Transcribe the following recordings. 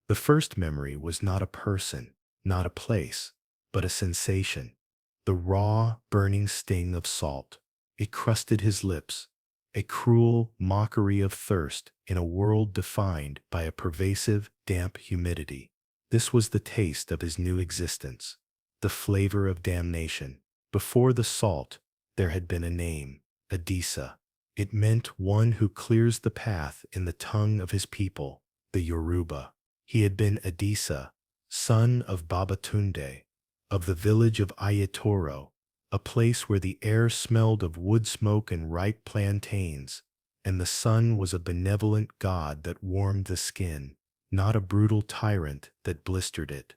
The first memory was not a person, not a place, but a sensation. The raw, burning sting of salt. It crusted his lips, a cruel mockery of thirst in a world defined by a pervasive, damp humidity. This was the taste of his new existence, the flavor of damnation. Before the salt, there had been a name, Adisa. It meant one who clears the path in the tongue of his people, the Yoruba. He had been Adisa, son of Babatunde, of the village of Ayatoro, a place where the air smelled of wood smoke and ripe plantains, and the sun was a benevolent god that warmed the skin, not a brutal tyrant that blistered it.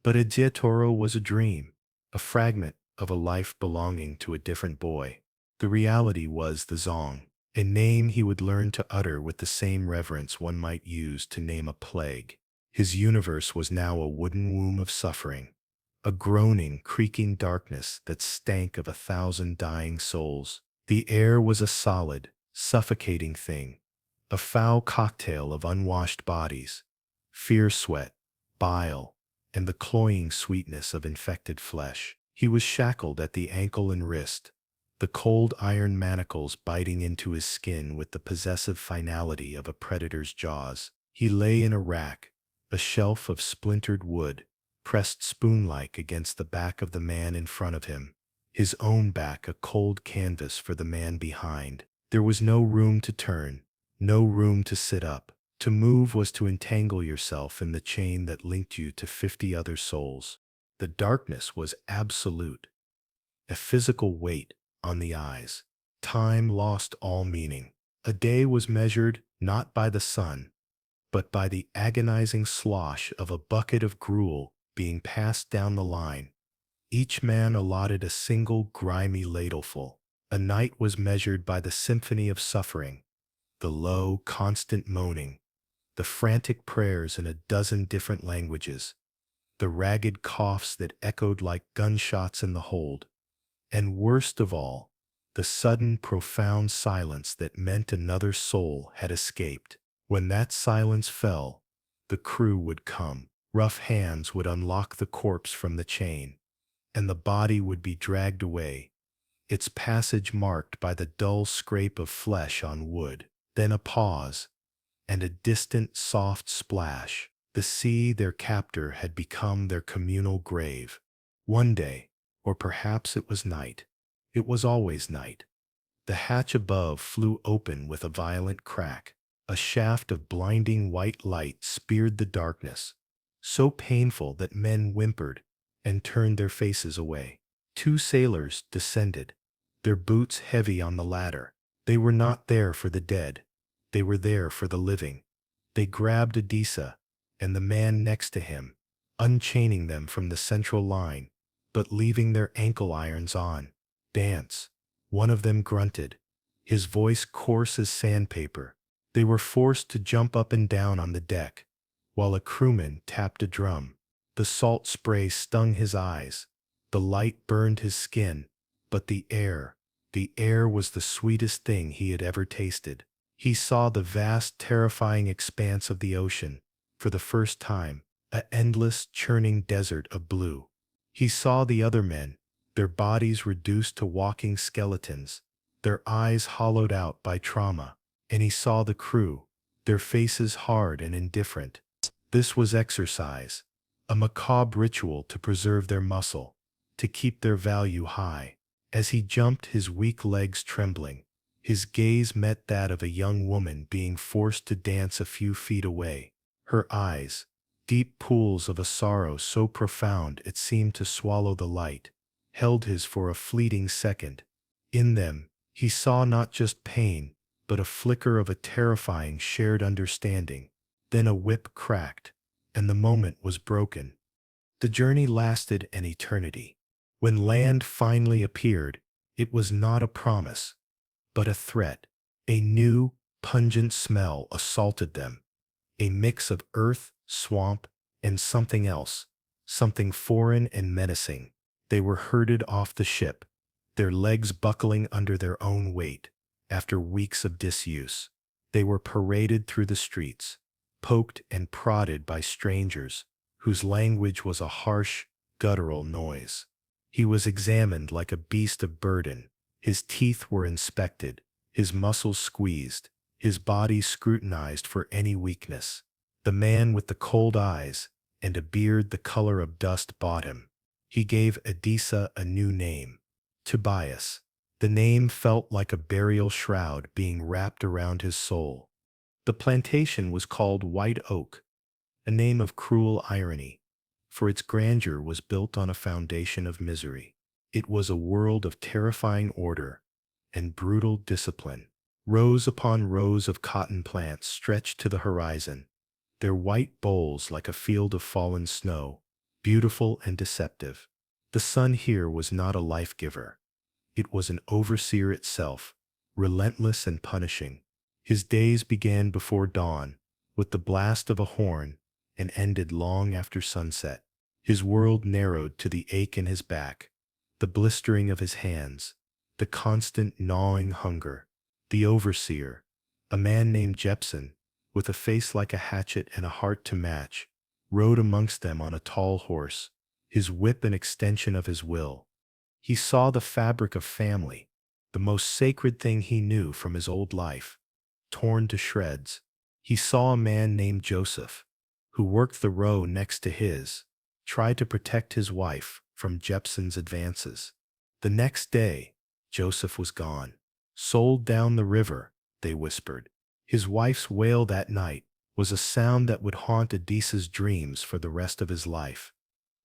But Ayatoro was a dream, a fragment of a life belonging to a different boy. The reality was the Zong, a name he would learn to utter with the same reverence one might use to name a plague. His universe was now a wooden womb of suffering, a groaning, creaking darkness that stank of 1,000 dying souls. The air was a solid, suffocating thing, a foul cocktail of unwashed bodies, fear sweat, bile, and the cloying sweetness of infected flesh. He was shackled at the ankle and wrist, the cold iron manacles biting into his skin with the possessive finality of a predator's jaws. He lay in a rack, a shelf of splintered wood, pressed spoon-like against the back of the man in front of him, his own back a cold canvas for the man behind. There was no room to turn, no room to sit up. To move was to entangle yourself in the chain that linked you to 50 other souls. The darkness was absolute, a physical weight on the eyes. Time lost all meaning. A day was measured not by the sun, but by the agonizing slosh of a bucket of gruel being passed down the line. Each man allotted a single grimy ladleful. A night was measured by the symphony of suffering, the low, constant moaning, the frantic prayers in a dozen different languages, the ragged coughs that echoed like gunshots in the hold, and worst of all, the sudden, profound silence that meant another soul had escaped. When that silence fell, the crew would come. Rough hands would unlock the corpse from the chain, and the body would be dragged away, its passage marked by the dull scrape of flesh on wood. Then a pause, and a distant, soft splash. The sea, their captor, had become their communal grave. One day, or perhaps it was night, it was always night, the hatch above flew open with a violent crack. A shaft of blinding white light speared the darkness, so painful that men whimpered and turned their faces away. Two sailors descended, their boots heavy on the ladder. They were not there for the dead. They were there for the living. They grabbed Adisa and the man next to him, unchaining them from the central line, but leaving their ankle irons on. Dance, one of them grunted, his voice coarse as sandpaper. They were forced to jump up and down on the deck, while a crewman tapped a drum. The salt spray stung his eyes, the light burned his skin, but the air was the sweetest thing he had ever tasted. He saw the vast, terrifying expanse of the ocean, for the first time, an endless, churning desert of blue. He saw the other men, their bodies reduced to walking skeletons, their eyes hollowed out by trauma, and he saw the crew, their faces hard and indifferent. This was exercise, a macabre ritual to preserve their muscle, to keep their value high. As he jumped, his weak legs trembling, his gaze met that of a young woman being forced to dance a few feet away. Her eyes, deep pools of a sorrow so profound it seemed to swallow the light, held his for a fleeting second. In them, he saw not just pain, but a flicker of a terrifying shared understanding. Then a whip cracked, and the moment was broken. The journey lasted an eternity. When land finally appeared, it was not a promise, but a threat. A new, pungent smell assaulted them, a mix of earth, swamp, and something else, something foreign and menacing. They were herded off the ship, their legs buckling under their own weight. After weeks of disuse, they were paraded through the streets, poked and prodded by strangers, whose language was a harsh, guttural noise. He was examined like a beast of burden. His teeth were inspected, his muscles squeezed, his body scrutinized for any weakness. The man with the cold eyes and a beard the color of dust bought him. He gave Adisa a new name, Tobias. The name felt like a burial shroud being wrapped around his soul. The plantation was called White Oak, a name of cruel irony, for its grandeur was built on a foundation of misery. It was a world of terrifying order and brutal discipline. Rows upon rows of cotton plants stretched to the horizon, their white bowls like a field of fallen snow, beautiful and deceptive. The sun here was not a life giver. It was an overseer itself, relentless and punishing. His days began before dawn, with the blast of a horn, and ended long after sunset. His world narrowed to the ache in his back, the blistering of his hands, the constant gnawing hunger. The overseer, a man named Jepson, with a face like a hatchet and a heart to match, rode amongst them on a tall horse, his whip an extension of his will. He saw the fabric of family, the most sacred thing he knew from his old life, torn to shreds. He saw a man named Joseph, who worked the row next to his, try to protect his wife from Jepson's advances. The next day, Joseph was gone. Sold down the river, they whispered. His wife's wail that night was a sound that would haunt Adisa's dreams for the rest of his life.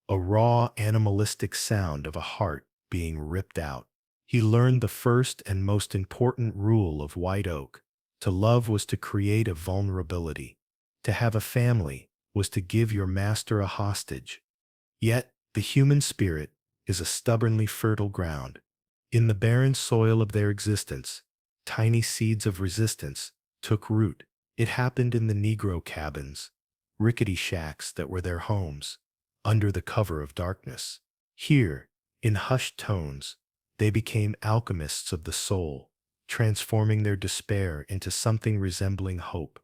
A raw, animalistic sound of a heart being ripped out. He learned the first and most important rule of White Oak. To love was to create a vulnerability. To have a family was to give your master a hostage. Yet, the human spirit is a stubbornly fertile ground. In the barren soil of their existence, tiny seeds of resistance took root. It happened in the Negro cabins, rickety shacks that were their homes, under the cover of darkness. Here, in hushed tones, they became alchemists of the soul, transforming their despair into something resembling hope.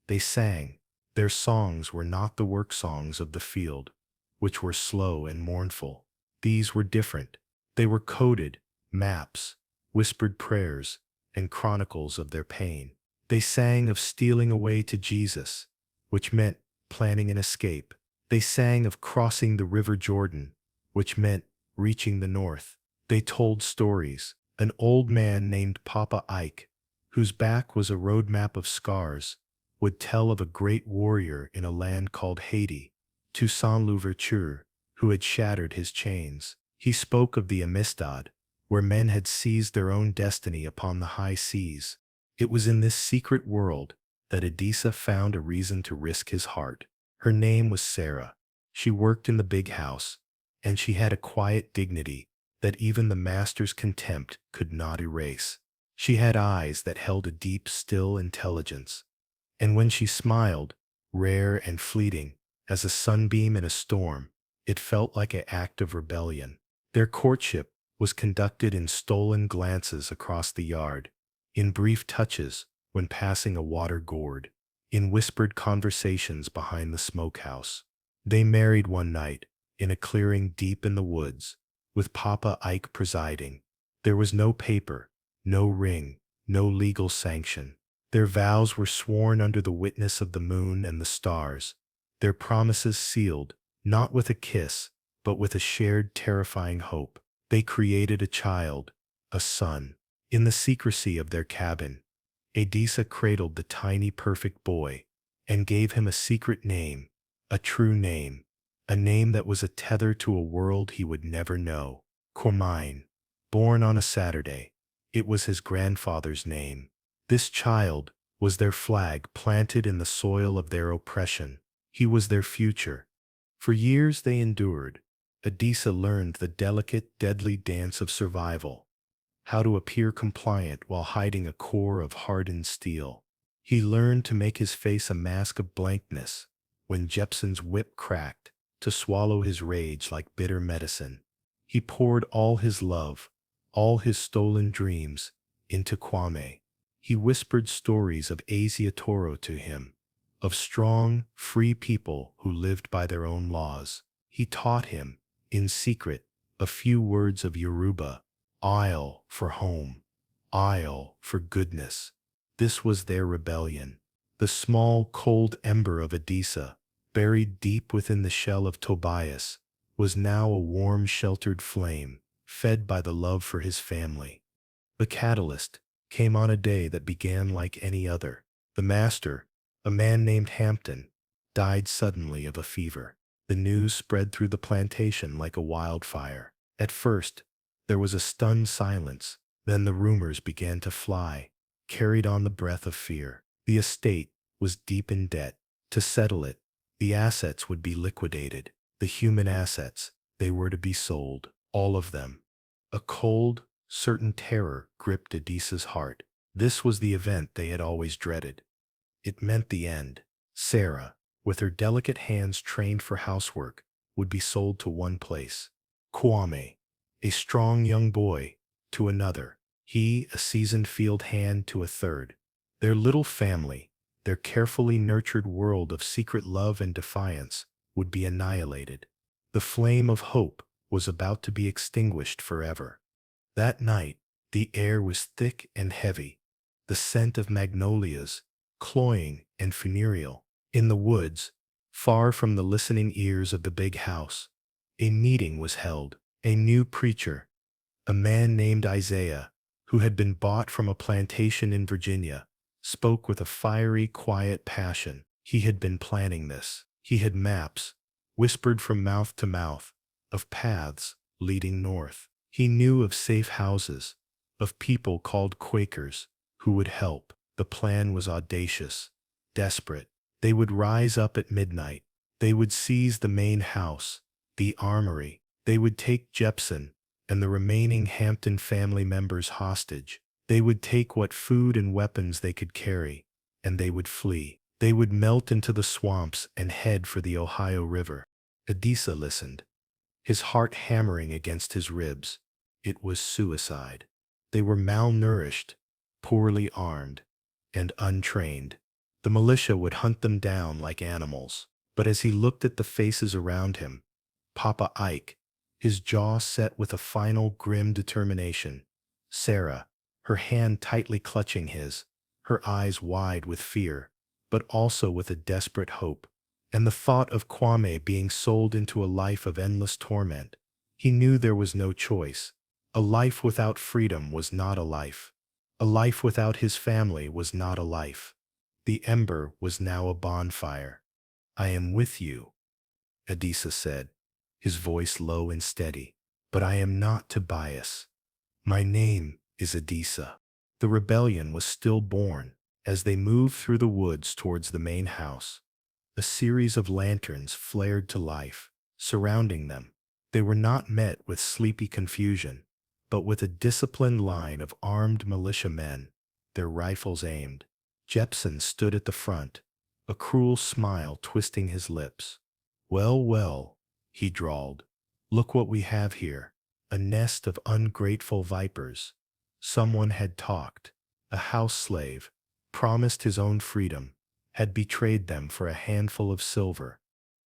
They sang. Their songs were not the work songs of the field, which were slow and mournful. These were different. They were coded maps, whispered prayers, and chronicles of their pain. They sang of stealing away to Jesus, which meant planning an escape. They sang of crossing the River Jordan, which meant reaching the north. They told stories. An old man named Papa Ike, whose back was a roadmap of scars, would tell of a great warrior in a land called Haiti, Toussaint Louverture, who had shattered his chains. He spoke of the Amistad, where men had seized their own destiny upon the high seas. It was in this secret world that Adisa found a reason to risk his heart. Her name was Sarah. She worked in the big house, and she had a quiet dignity that even the master's contempt could not erase. She had eyes that held a deep, still intelligence, and when she smiled, rare and fleeting, as a sunbeam in a storm, it felt like an act of rebellion. Their courtship was conducted in stolen glances across the yard, in brief touches when passing a water gourd, in whispered conversations behind the smokehouse. They married one night, in a clearing deep in the woods, with Papa Ike presiding. There was no paper, no ring, no legal sanction. Their vows were sworn under the witness of the moon and the stars, their promises sealed, not with a kiss, but with a shared terrifying hope. They created a child, a son. In the secrecy of their cabin, Adisa cradled the tiny perfect boy and gave him a secret name, a true name, a name that was a tether to a world he would never know. Cormine, born on a Saturday. It was his grandfather's name. This child was their flag planted in the soil of their oppression. He was their future. For years they endured. Adisa learned the delicate, deadly dance of survival, how to appear compliant while hiding a core of hardened steel. He learned to make his face a mask of blankness when Jepson's whip cracked, to swallow his rage like bitter medicine. He poured all his love, all his stolen dreams, into Kwame. He whispered stories of Asia Toro to him, of strong, free people who lived by their own laws. He taught him, in secret, a few words of Yoruba: Isle for home, Isle for goodness. This was their rebellion. The small, cold ember of Adisa, buried deep within the shell of Tobias, was now a warm, sheltered flame, fed by the love for his family. The catalyst came on a day that began like any other. The master, a man named Hampton, died suddenly of a fever. The news spread through the plantation like a wildfire. At first, there was a stunned silence. Then the rumors began to fly, carried on the breath of fear. The estate was deep in debt. To settle it, the assets would be liquidated. The human assets, they were to be sold, all of them. A cold, certain terror gripped Adisa's heart. This was the event they had always dreaded. It meant the end. Sarah, with her delicate hands trained for housework, would be sold to one place. Kwame, a strong young boy, to another. He, a seasoned field hand, to a third. Their little family, their carefully nurtured world of secret love and defiance, would be annihilated. The flame of hope was about to be extinguished forever. That night, the air was thick and heavy, the scent of magnolias, cloying and funereal. In the woods, far from the listening ears of the big house, a meeting was held. A new preacher, a man named Isaiah, who had been bought from a plantation in Virginia, spoke with a fiery, quiet passion. He had been planning this. He had maps, whispered from mouth to mouth, of paths leading north. He knew of safe houses, of people called Quakers, who would help. The plan was audacious, desperate. They would rise up at midnight. They would seize the main house, the armory. They would take Jepson and the remaining Hampton family members hostage. They would take what food and weapons they could carry, and they would flee. They would melt into the swamps and head for the Ohio River. Adisa listened, his heart hammering against his ribs. It was suicide. They were malnourished, poorly armed, and untrained. The militia would hunt them down like animals. But as he looked at the faces around him, Papa Ike, his jaw set with a final grim determination, Sarah, her hand tightly clutching his, her eyes wide with fear, but also with a desperate hope, and the thought of Kwame being sold into a life of endless torment. He knew there was no choice. A life without freedom was not a life. A life without his family was not a life. The ember was now a bonfire. "I am with you," Adisa said, his voice low and steady, "but I am not Tobias. My name is Adisa." The rebellion was still born. As they moved through the woods towards the main house, a series of lanterns flared to life, surrounding them. They were not met with sleepy confusion, but with a disciplined line of armed militiamen, their rifles aimed. Jepson stood at the front, a cruel smile twisting his lips. "Well, well," he drawled, "look what we have here. A nest of ungrateful vipers." Someone had talked. A house slave, promised his own freedom, had betrayed them for a handful of silver.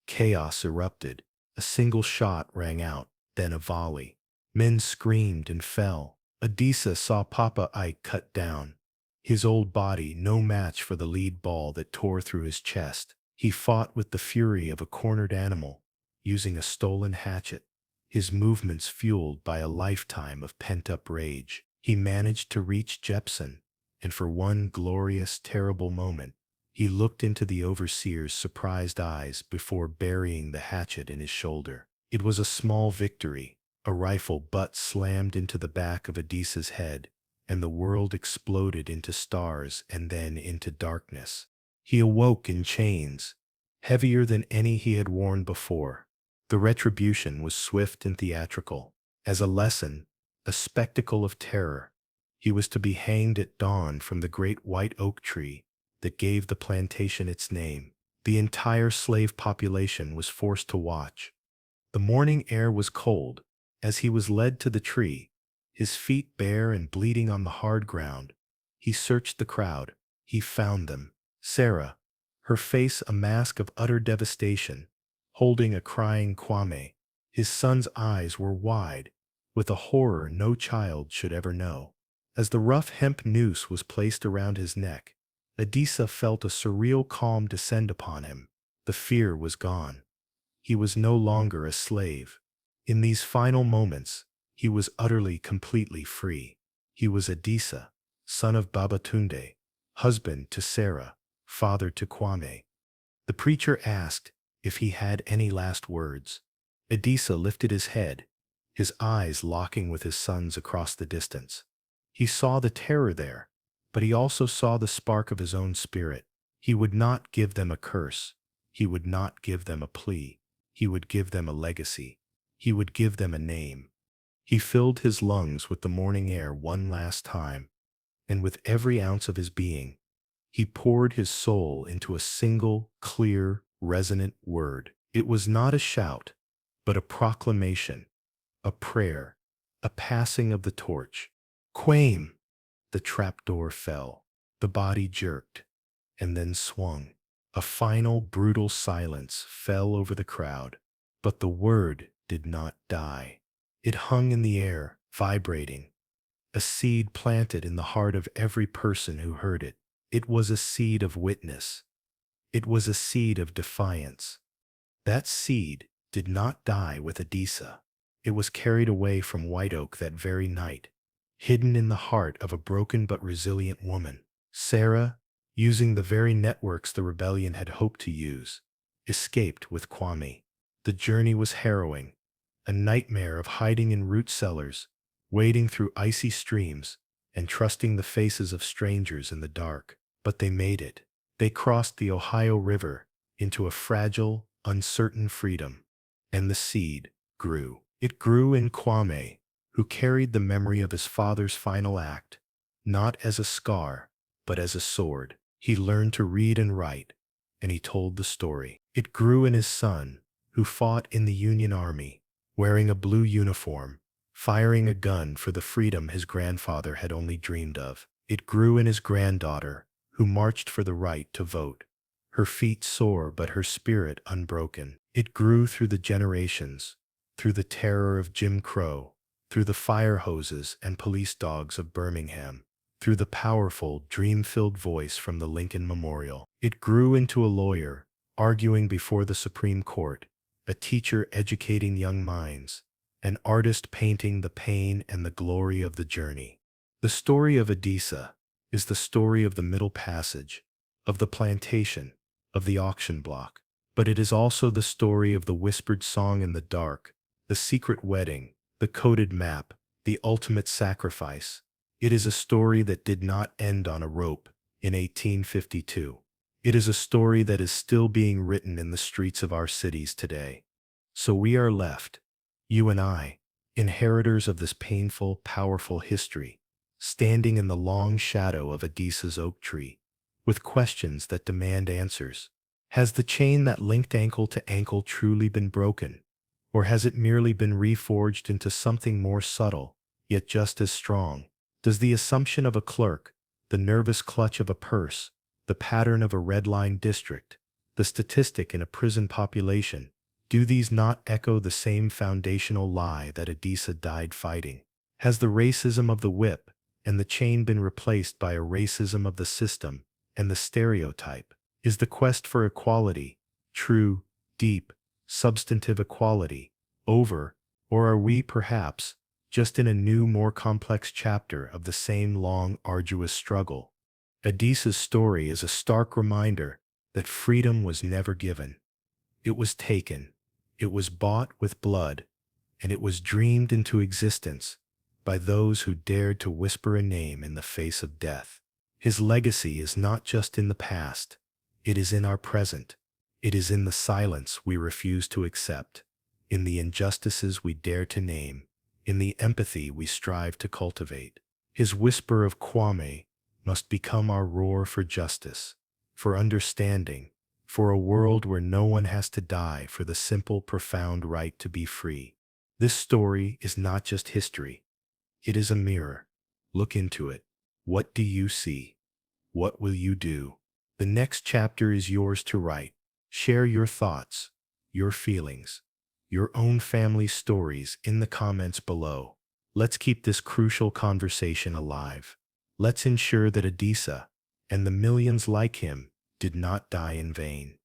Chaos erupted. A single shot rang out, then a volley. Men screamed and fell. Adisa saw Papa Ike cut down, his old body no match for the lead ball that tore through his chest. He fought with the fury of a cornered animal, using a stolen hatchet, his movements fueled by a lifetime of pent-up rage. He managed to reach Jepson, and for one glorious, terrible moment, he looked into the overseer's surprised eyes before burying the hatchet in his shoulder. It was a small victory. A rifle butt slammed into the back of Adisa's head, and the world exploded into stars and then into darkness. He awoke in chains, heavier than any he had worn before. The retribution was swift and theatrical. As a lesson, a spectacle of terror, he was to be hanged at dawn from the great white oak tree that gave the plantation its name. The entire slave population was forced to watch. The morning air was cold. As he was led to the tree, his feet bare and bleeding on the hard ground, he searched the crowd. He found them. Sarah, her face a mask of utter devastation, holding a crying Kwame. His son's eyes were wide, with a horror no child should ever know. As the rough hemp noose was placed around his neck, Adisa felt a surreal calm descend upon him. The fear was gone. He was no longer a slave. In these final moments, he was utterly, completely free. He was Adisa, son of Babatunde, husband to Sarah, father to Kwame. The preacher asked if he had any last words. Adisa lifted his head, his eyes locking with his son's across the distance. He saw the terror there, but he also saw the spark of his own spirit. He would not give them a curse. He would not give them a plea. He would give them a legacy. He would give them a name. He filled his lungs with the morning air one last time, and with every ounce of his being, he poured his soul into a single, clear, resonant word. It was not a shout, but a proclamation, a prayer, a passing of the torch. Quame! The trapdoor fell. The body jerked, and then swung. A final, brutal silence fell over the crowd. But the word did not die. It hung in the air, vibrating, a seed planted in the heart of every person who heard it. It was a seed of witness. It was a seed of defiance. That seed did not die with Adisa. It was carried away from White Oak that very night, hidden in the heart of a broken but resilient woman. Sarah, using the very networks the rebellion had hoped to use, escaped with Kwame. The journey was harrowing, a nightmare of hiding in root cellars, wading through icy streams, and trusting the faces of strangers in the dark. But they made it. They crossed the Ohio River into a fragile, uncertain freedom. And the seed grew. It grew in Kwame, who carried the memory of his father's final act, not as a scar, but as a sword. He learned to read and write, and he told the story. It grew in his son, who fought in the Union Army, wearing a blue uniform, firing a gun for the freedom his grandfather had only dreamed of. It grew in his granddaughter, who marched for the right to vote, her feet sore but her spirit unbroken. It grew through the generations, through the terror of Jim Crow, through the fire hoses and police dogs of Birmingham, through the powerful, dream-filled voice from the Lincoln Memorial. It grew into a lawyer, arguing before the Supreme Court, a teacher educating young minds, an artist painting the pain and the glory of the journey. The story of Adisa is the story of the Middle Passage, of the plantation, of the auction block. But it is also the story of the whispered song in the dark, the secret wedding, the coded map, the ultimate sacrifice. It is a story that did not end on a rope in 1852. It is a story that is still being written in the streets of our cities today. So we are left, you and I, inheritors of this painful, powerful history, standing in the long shadow of Adisa's oak tree, with questions that demand answers. Has the chain that linked ankle to ankle truly been broken? Or has it merely been reforged into something more subtle, yet just as strong? Does the assumption of a clerk, the nervous clutch of a purse, the pattern of a red-line district, the statistic in a prison population, do these not echo the same foundational lie that Adisa died fighting? Has the racism of the whip and the chain been replaced by a racism of the system and the stereotype? Is the quest for equality, true, deep, substantive equality, over, or are we, perhaps, just in a new, more complex chapter of the same long, arduous struggle? Adisa's story is a stark reminder that freedom was never given. It was taken, it was bought with blood, and it was dreamed into existence by those who dared to whisper a name in the face of death. His legacy is not just in the past, it is in our present. It is in the silence we refuse to accept, in the injustices we dare to name, in the empathy we strive to cultivate. His whisper of Kwame must become our roar for justice, for understanding, for a world where no one has to die for the simple, profound right to be free. This story is not just history. It is a mirror. Look into it. What do you see? What will you do? The next chapter is yours to write. Share your thoughts, your feelings, your own family stories in the comments below. Let's keep this crucial conversation alive. Let's ensure that Adisa and the millions like him did not die in vain.